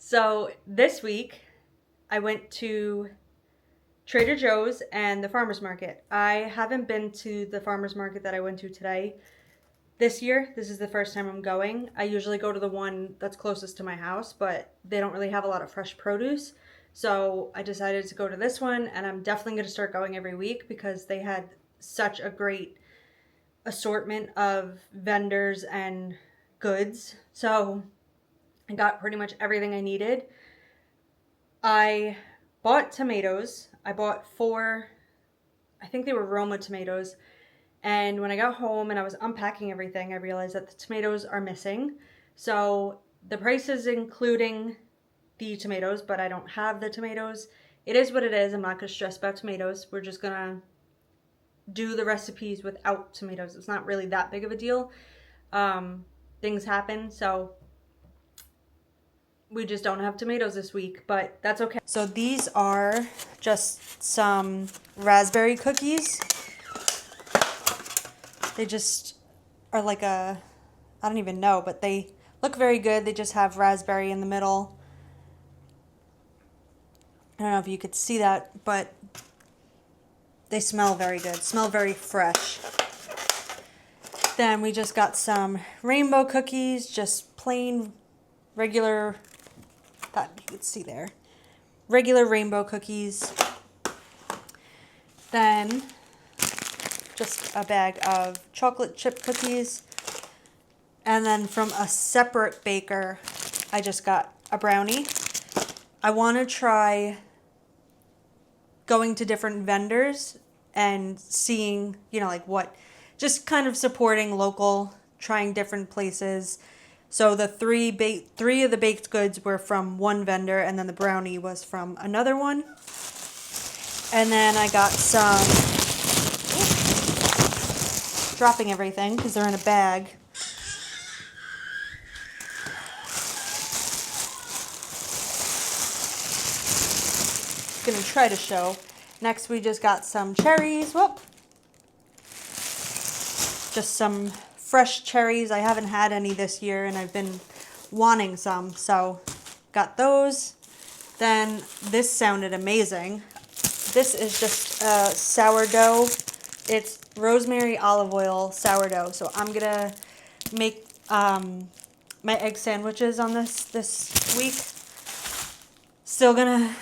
So this week I went to Trader Joe's and the farmer's market. I haven't been to the farmer's market that I went to today this year. This is the first time I'm going. I usually go to the one that's closest to my house, but they don't really have a lot of fresh produce. So I decided to go to this one, and I'm definitely going to start going every week because they had such a great assortment of vendors and goods. So I got pretty much everything I needed. I bought tomatoes. I bought four, I think they were Roma tomatoes. And when I got home and I was unpacking everything, I realized that the tomatoes are missing. So the price is including the tomatoes, but I don't have the tomatoes. It is what it is. I'm not going to stress about tomatoes. We're just going to do the recipes without tomatoes. It's not really that big of a deal. Things happen. So we just don't have tomatoes this week, but that's okay. So these are just some raspberry cookies. They just are like I don't even know, but they look very good. They just have raspberry in the middle. I don't know if you could see that, but they smell very good. Smell very fresh. Then we just got some rainbow cookies, just plain, regular, that you could see there. Regular rainbow cookies. Then just a bag of chocolate chip cookies. And then from a separate baker, I just got a brownie. I want to try going to different vendors and seeing, like what, just kind of supporting local, trying different places. So the three of the baked goods were from one vendor, and then the brownie was from another one. And then I got some, dropping everything because they're in a bag. Gonna try to show. Next we just got some cherries. Whoop. Just some fresh cherries. I haven't had any this year and I've been wanting some, so got those. Then this sounded amazing. This is just sourdough. It's rosemary olive oil sourdough. So I'm gonna make my egg sandwiches on this week. Still gonna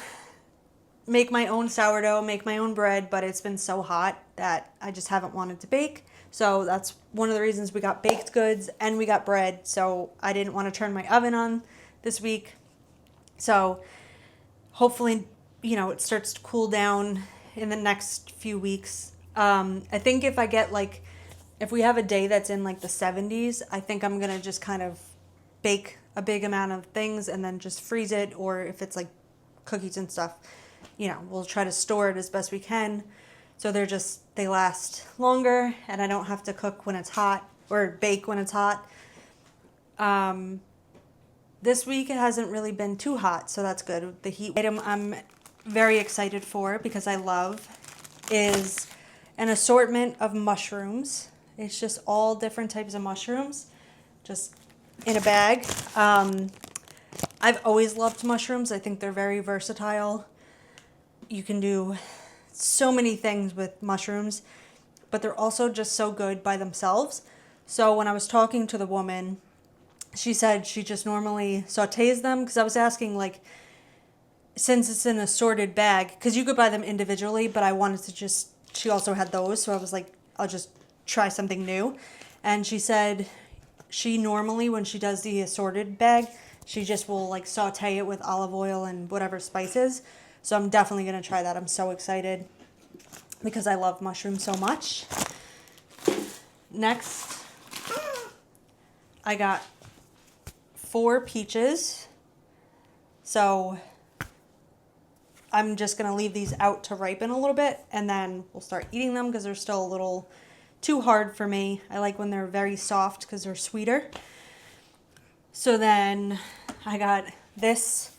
make my own sourdough, make my own bread, but it's been so hot that I just haven't wanted to bake. So that's one of the reasons we got baked goods and we got bread. So I didn't want to turn my oven on this week. So hopefully, it starts to cool down in the next few weeks. I think if I get if we have a day that's in the 70s, I think I'm going to just kind of bake a big amount of things and then just freeze it. Or if it's cookies and stuff, we'll try to store it as best we can. So they last longer and I don't have to cook when it's hot or bake when it's hot. This week it hasn't really been too hot, so that's good. The heat item I'm very excited for because I love is an assortment of mushrooms. It's just all different types of mushrooms, just in a bag. I've always loved mushrooms. I think they're very versatile. You can do so many things with mushrooms, but they're also just so good by themselves. So when I was talking to the woman, she said she just normally sautés them, because I was asking since it's an assorted bag, because you could buy them individually, but I wanted to she also had those, so I was like, I'll just try something new. And she said she normally, when she does the assorted bag, she just will saute it with olive oil and whatever spices. So I'm definitely going to try that. I'm so excited because I love mushrooms so much. Next, I got 4 peaches. So I'm just going to leave these out to ripen a little bit and then we'll start eating them because they're still a little too hard for me. I like when they're very soft because they're sweeter. So then I got this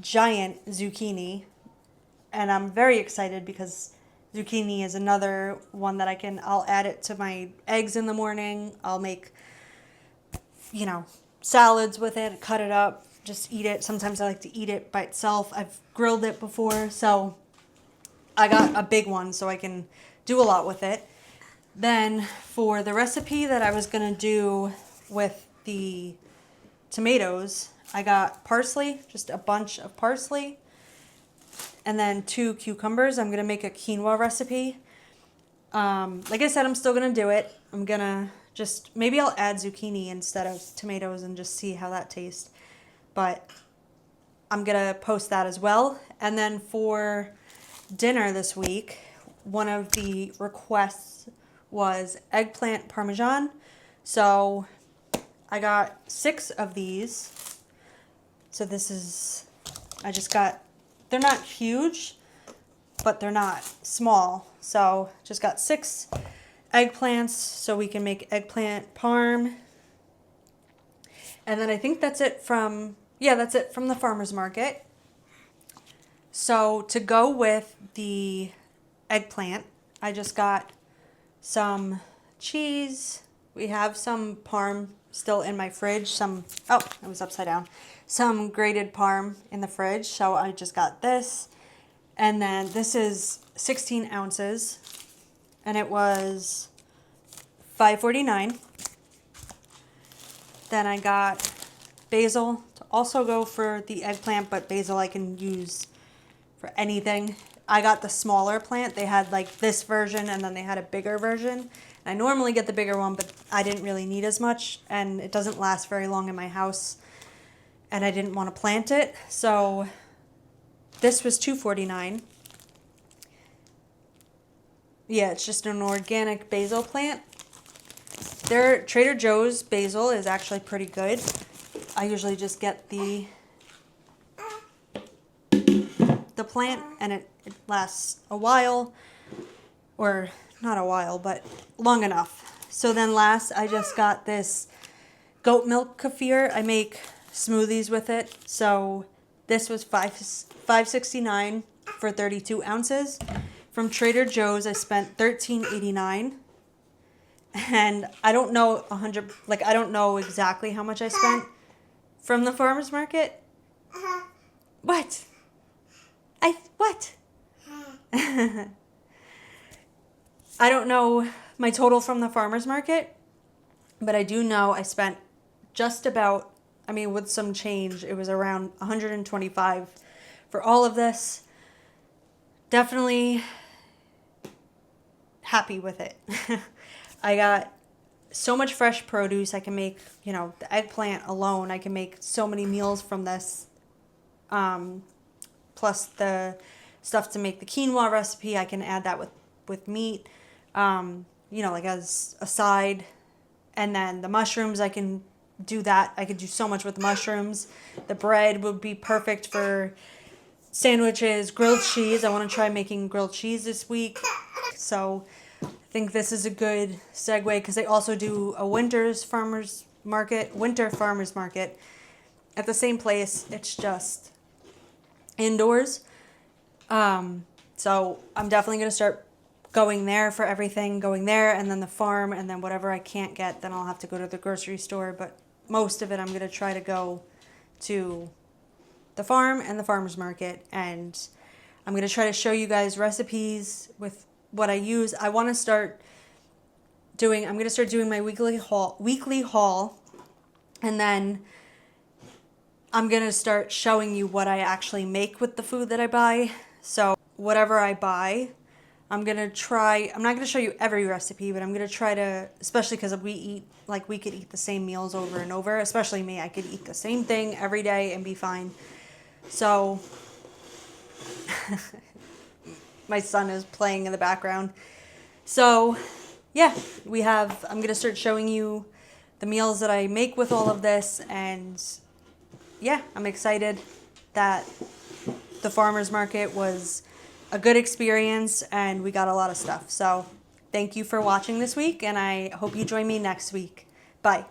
giant zucchini and I'm very excited because zucchini is another one that I'll add it to my eggs in the morning. I'll make, salads with it, cut it up. just eat it. Sometimes I like to eat it by itself. I've grilled it before, so I got a big one so I can do a lot with it. Then for the recipe that I was going to do with the tomatoes, I got parsley, just a bunch of parsley, and then 2 cucumbers. I'm going to make a quinoa recipe. Like I said, I'm still going to do it. I'm going to just, maybe I'll add zucchini instead of tomatoes and just see how that tastes. But I'm going to post that as well. And then for dinner this week, one of the requests was eggplant parmesan. So I got 6 of these. So this is, I just got, they're not huge, but they're not small. So just got 6 eggplants so we can make eggplant parm. And then I think that's it from, yeah, that's it from the farmer's market. So to go with the eggplant, I just got some cheese. We have some parm still in my fridge. Some, oh, it was upside down. Some grated parm in the fridge. So I just got this. And then this is 16 ounces. And it was $5.49. Then I got basil to also go for the eggplant, but basil I can use for anything. I got the smaller plant. They had like this version and then they had a bigger version. I normally get the bigger one, but I didn't really need as much and it doesn't last very long in my house and I didn't want to plant it. So this was $2.49. Yeah, it's just an organic basil plant. Their Trader Joe's basil is actually pretty good. I usually just get the plant and it lasts a while, or not a while, but long enough. So then last I just got this goat milk kefir. I make smoothies with it. So this was $5.69 for 32 ounces. From Trader Joe's I spent $13.89. And I don't know I don't know exactly how much I spent from the farmer's market. What? What? I don't know my total from the farmer's market, but I do know I spent just about, I mean, with some change, it was around $125 for all of this. Definitely happy with it. I got so much fresh produce. I can make, you know, the eggplant alone. I can make so many meals from this. Plus the stuff to make the quinoa recipe. I can add that with meat, you know, like as a side. And then the mushrooms, I can do that. I could do so much with the mushrooms. The bread would be perfect for sandwiches, grilled cheese. I want to try making grilled cheese this week. So I think this is a good segue because they also do a winter farmers market at the same place. It's just indoors. So I'm definitely going to start going there for everything, going there and then the farm, and then whatever I can't get, then I'll have to go to the grocery store. But most of it, I'm going to try to go to the farm and the farmer's market, and I'm going to try to show you guys recipes with what I use. I'm going to start doing my weekly haul, and then I'm going to start showing you what I actually make with the food that I buy. So whatever I buy, I'm not going to show you every recipe, but I'm going to try to, especially because we could eat the same meals over and over, especially me. I could eat the same thing every day and be fine. So my son is playing in the background. So yeah, I'm going to start showing you the meals that I make with all of this. And yeah, I'm excited that the farmer's market was a good experience and we got a lot of stuff. So thank you for watching this week, and I hope you join me next week. Bye.